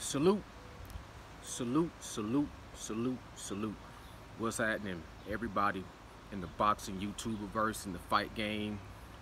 Salute, salute, salute, salute, salute. What's happening, everybody in the boxing YouTuberverse, in the fight game,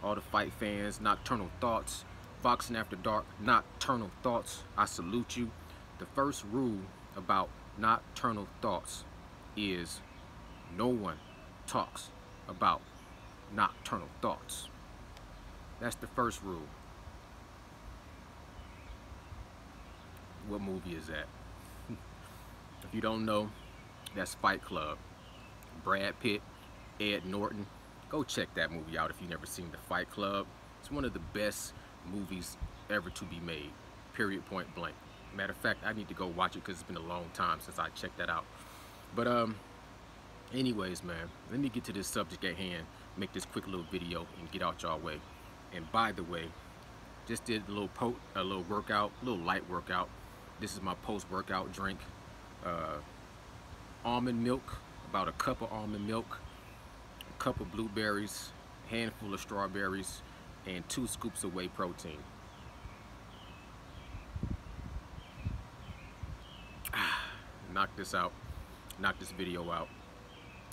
all the fight fans, Nocturnal Thoughts, Boxing After Dark, Nocturnal Thoughts, I salute you. The first rule about Nocturnal Thoughts is no one talks about nocturnal thoughts. That's the first rule. What movie is that? If you don't know, that's Fight Club. Brad Pitt, Ed Norton. Go check that movie out if you've never seen The Fight Club. It's one of the best movies ever to be made, period, point blank. Matter of fact, I need to go watch it because it's been a long time since I checked that out. But anyways, man, let me get to this subject at hand, make this quick little video and get out y'all way. And by the way, just did a little workout, a little light workout. This is my post-workout drink. Almond milk, about a cup of almond milk, a cup of blueberries, a handful of strawberries, and 2 scoops of whey protein. Knock this out, knock this video out,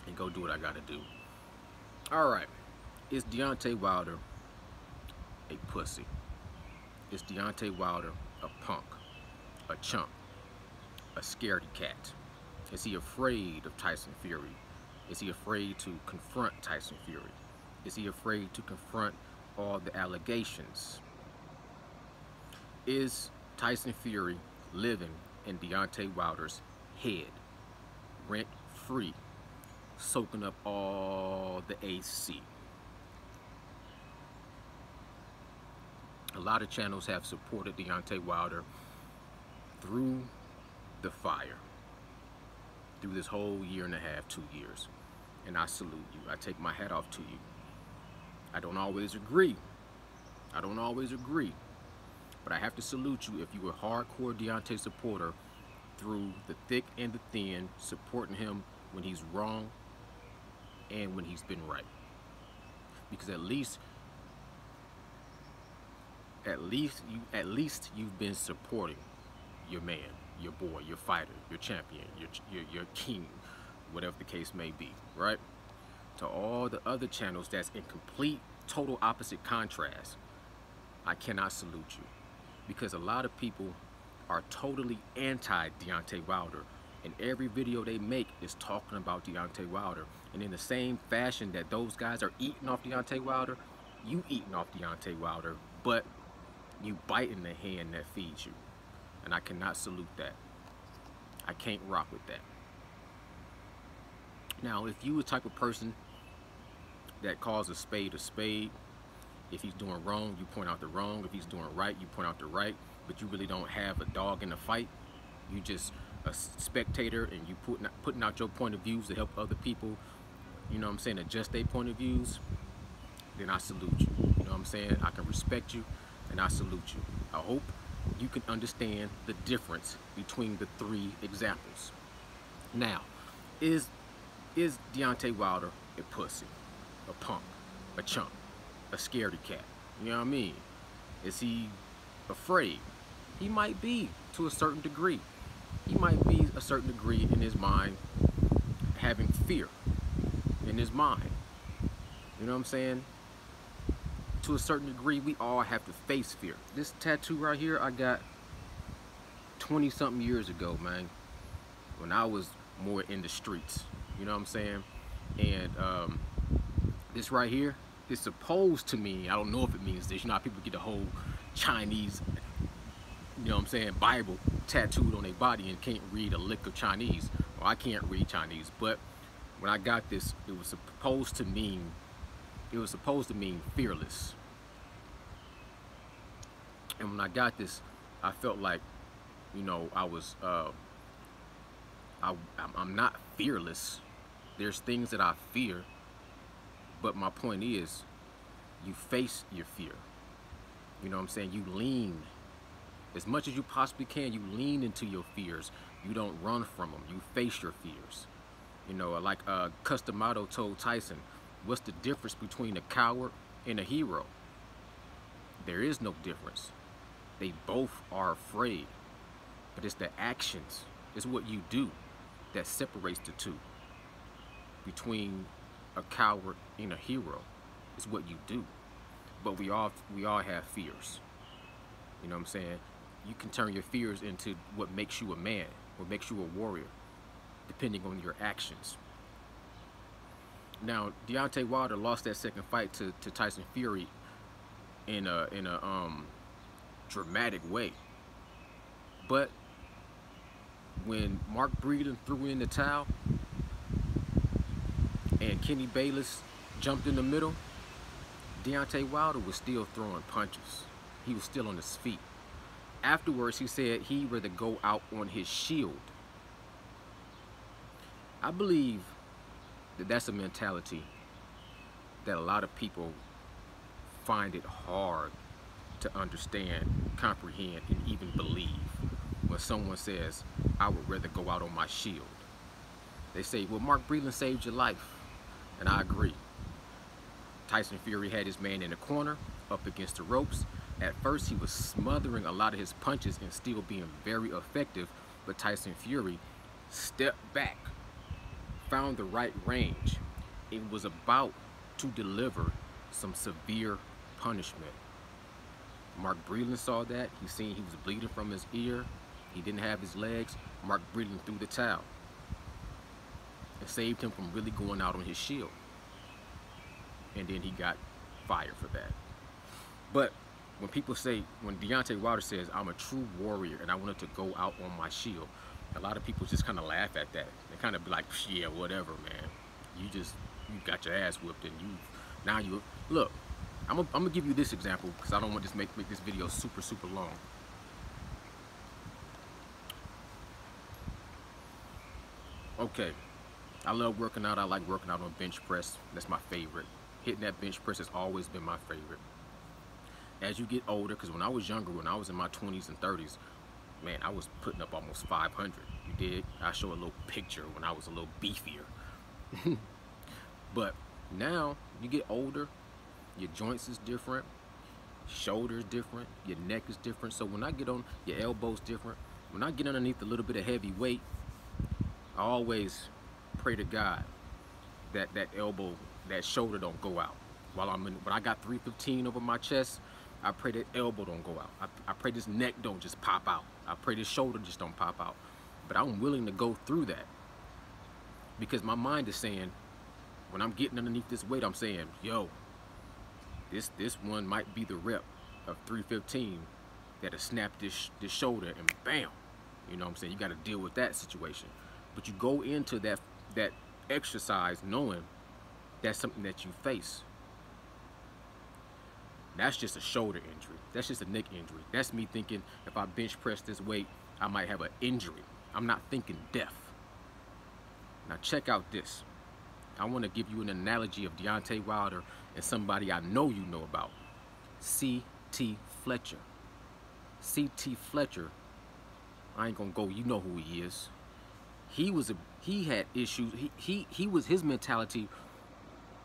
and go do what I gotta do. Alright, is Deontae Wilder a pussy? Is Deontae Wilder a punk, a chump, a scaredy cat? Is he afraid of Tyson Fury? Is he afraid to confront Tyson Fury? Is he afraid to confront all the allegations? Is Tyson Fury living in Deontae Wilder's head, rent free, soaking up all the AC? A lot of channels have supported Deontae Wilder through the fire, through this whole 1.5 years, 2 years. And I salute you. I take my hat off to you. I don't always agree. But I have to salute you if you were a hardcore Deontae supporter through the thick and the thin, supporting him when he's wrong and when he's been right. Because at least you've been supporting your man, your boy, your fighter, your champion, your king, whatever the case may be, right? To all the other channels that's in complete, total opposite contrast, I cannot salute you. Because a lot of people are totally anti-Deontae Wilder, and every video they make is talking about Deontae Wilder. And in the same fashion that those guys are eating off Deontae Wilder, you eating off Deontae Wilder, but you biting the hand that feeds you. And I cannot salute that. I can't rock with that. Now, if you the type of person that calls a spade, if he's doing wrong, you point out the wrong. If he's doing right, you point out the right. But you really don't have a dog in the fight. You just a spectator, and you putting out your point of views to help other people, you know what I'm saying, adjust their point of views, then I salute you. You know what I'm saying? I can respect you, and I salute you. I hope you can understand the difference between the 3 examples. Now, is Deontae Wilder a pussy, a punk, a chump, a scaredy cat? You know what I mean? Is he afraid? He might be, to a certain degree. He might be a certain degree in his mind, having fear in his mind. You know what I'm saying? To a certain degree, we all have to face fear. This tattoo right here, I got 20-something years ago, man, when I was more in the streets. You know what I'm saying? And this right here is supposed to mean, I don't know if it means this, you know how people get the whole Chinese, you know what I'm saying, Bible tattooed on their body and can't read a lick of Chinese. Well, I can't read Chinese, but when I got this, it was supposed to mean fearless. And when I got this, I felt like, you know, I'm not fearless. There's things that I fear, but my point is, you face your fear. You know what I'm saying? You lean as much as you possibly can. You lean into your fears. You don't run from them. You face your fears. You know, like Cus D'Amato told Tyson, what's the difference between a coward and a hero? There is no difference. They both are afraid. but it's the actions, it's what you do that separates the two. Between a coward and a hero, it's what you do. But we all have fears. You know what I'm saying? You can turn your fears into what makes you a man, what makes you a warrior, depending on your actions. Now, Deontay Wilder lost that second fight to Tyson Fury in a dramatic way. But when Mark Breeden threw in the towel and Kenny Bayless jumped in the middle, Deontay Wilder was still throwing punches. He was still on his feet. Afterwards, he said he'd rather go out on his shield. I believe that that's a mentality that a lot of people find it hard to understand, comprehend, and even believe. When someone says, I would rather go out on my shield. They say, well, Mark Breeden saved your life. And I agree. Tyson Fury had his man in the corner, up against the ropes. At first, he was smothering a lot of his punches and still being very effective, but Tyson Fury stepped back, found the right range, and was about to deliver some severe punishment. Mark Breeden saw that. He seen he was bleeding from his ear. He didn't have his legs. Mark Breeden threw the towel. It saved him from really going out on his shield. And then he got fired for that. But when people say, when Deontay Wilder says, I'm a true warrior and I wanted to go out on my shield, a lot of people just kind of laugh at that. They kind of be like, yeah, whatever, man. You got your ass whipped and look, I'm gonna give you this example because I don't want to make this video super long. Okay, I love working out. I like working out on bench press. That's my favorite. Hitting that bench press has always been my favorite. As you get older, because when I was younger, when I was in my 20s and 30s, man, I was putting up almost 500. You dig? I show a little picture when I was a little beefier. But now, you get older, your joints is different, shoulders different, your neck is different. So when I get on, your elbows different. When I get underneath a little bit of heavy weight, I always pray to God that that elbow, that shoulder don't go out. When I got 315 over my chest, I pray that elbow don't go out. I pray this neck don't just pop out. I pray this shoulder just don't pop out. But I'm willing to go through that because my mind is saying, when I'm getting underneath this weight, I'm saying, yo, this one might be the rep of 315 that'll snap this shoulder and bam. You know what I'm saying? You got to deal with that situation. But you go into that exercise knowing that's something that you face. That's just a shoulder injury. That's just a neck injury. That's me thinking if I bench press this weight, I might have an injury. I'm not thinking death. Now check out this. I want to give you an analogy of Deontay Wilder and somebody I know you know about. C.T. Fletcher. C.T. Fletcher, I ain't gonna go, you know who he is. He had issues. His mentality,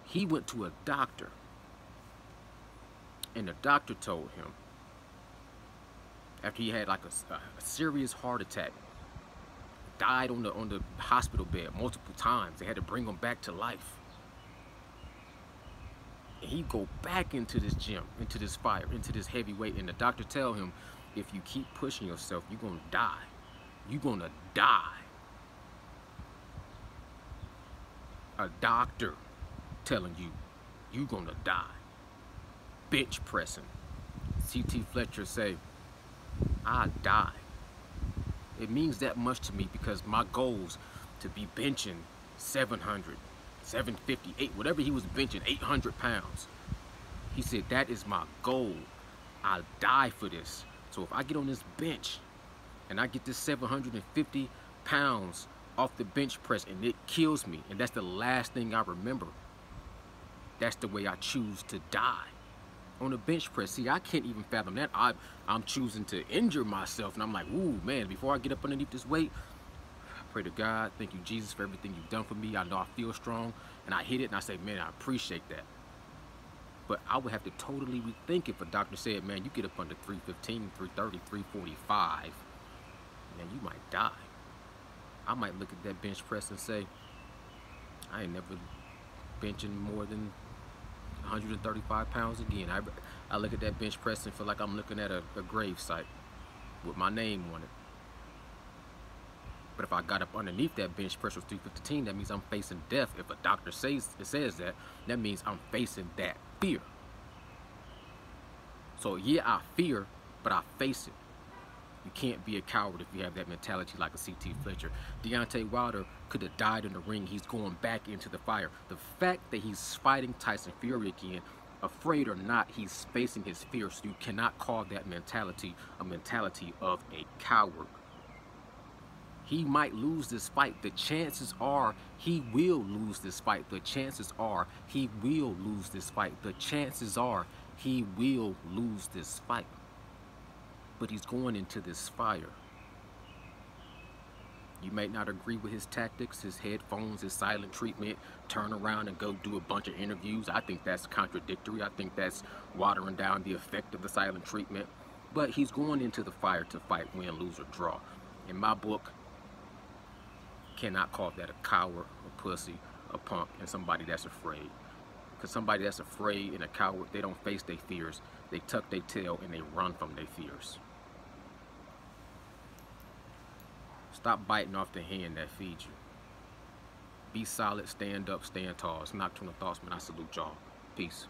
he went to a doctor. And the doctor told him, after he had like a serious heart attack, died on the hospital bed multiple times. They had to bring him back to life. And he go back into this gym, into this fire, into this heavy weight, and the doctor tell him, if you keep pushing yourself, you're gonna die. You're gonna die. A doctor telling you, you're gonna die. Bench pressing. C.T. Fletcher say, I die. It means that much to me because my goals to be benching 700, 750, 8, whatever he was benching, 800 pounds. He said, that is my goal. I'll die for this. So if I get on this bench and I get this 750 pounds off the bench press and it kills me, and that's the last thing I remember, that's the way I choose to die. On the bench press. See, I can't even fathom that. I'm choosing to injure myself, and I'm like, ooh, man, before I get up underneath this weight, I pray to God, thank you, Jesus, for everything you've done for me. I know I feel strong, and I hit it, and I say, man, I appreciate that. But I would have to totally rethink if a doctor said, man, you get up under 315, 330, 345, man, you might die. I might look at that bench press and say, I ain't never benching more than 135 pounds again. I look at that bench press and feel like I'm looking at a grave site with my name on it. But if I got up underneath that bench press with 315, that means I'm facing death. If a doctor says that, that means I'm facing that fear. So yeah, I fear, but I face it. You can't be a coward if you have that mentality like a CT Fletcher. Deontae Wilder could have died in the ring. He's going back into the fire. The fact that he's fighting Tyson Fury again, afraid or not, he's facing his fear. So you cannot call that mentality a mentality of a coward. He might lose this fight. The chances are he will lose this fight. The chances are he will lose this fight. The chances are he will lose this fight. But he's going into this fire. You may not agree with his tactics, his headphones, his silent treatment, turn around and go do a bunch of interviews. I think that's contradictory. I think that's watering down the effect of the silent treatment. But he's going into the fire to fight, win, lose, or draw. In my book, cannot call that a coward, a pussy, a punk, and somebody that's afraid. Because somebody that's afraid and a coward, they don't face their fears. They tuck their tail and they run from their fears. Stop biting off the hand that feeds you. Be solid, stand up, stand tall. It's Nocturnal Thoughts, man. I salute y'all. Peace.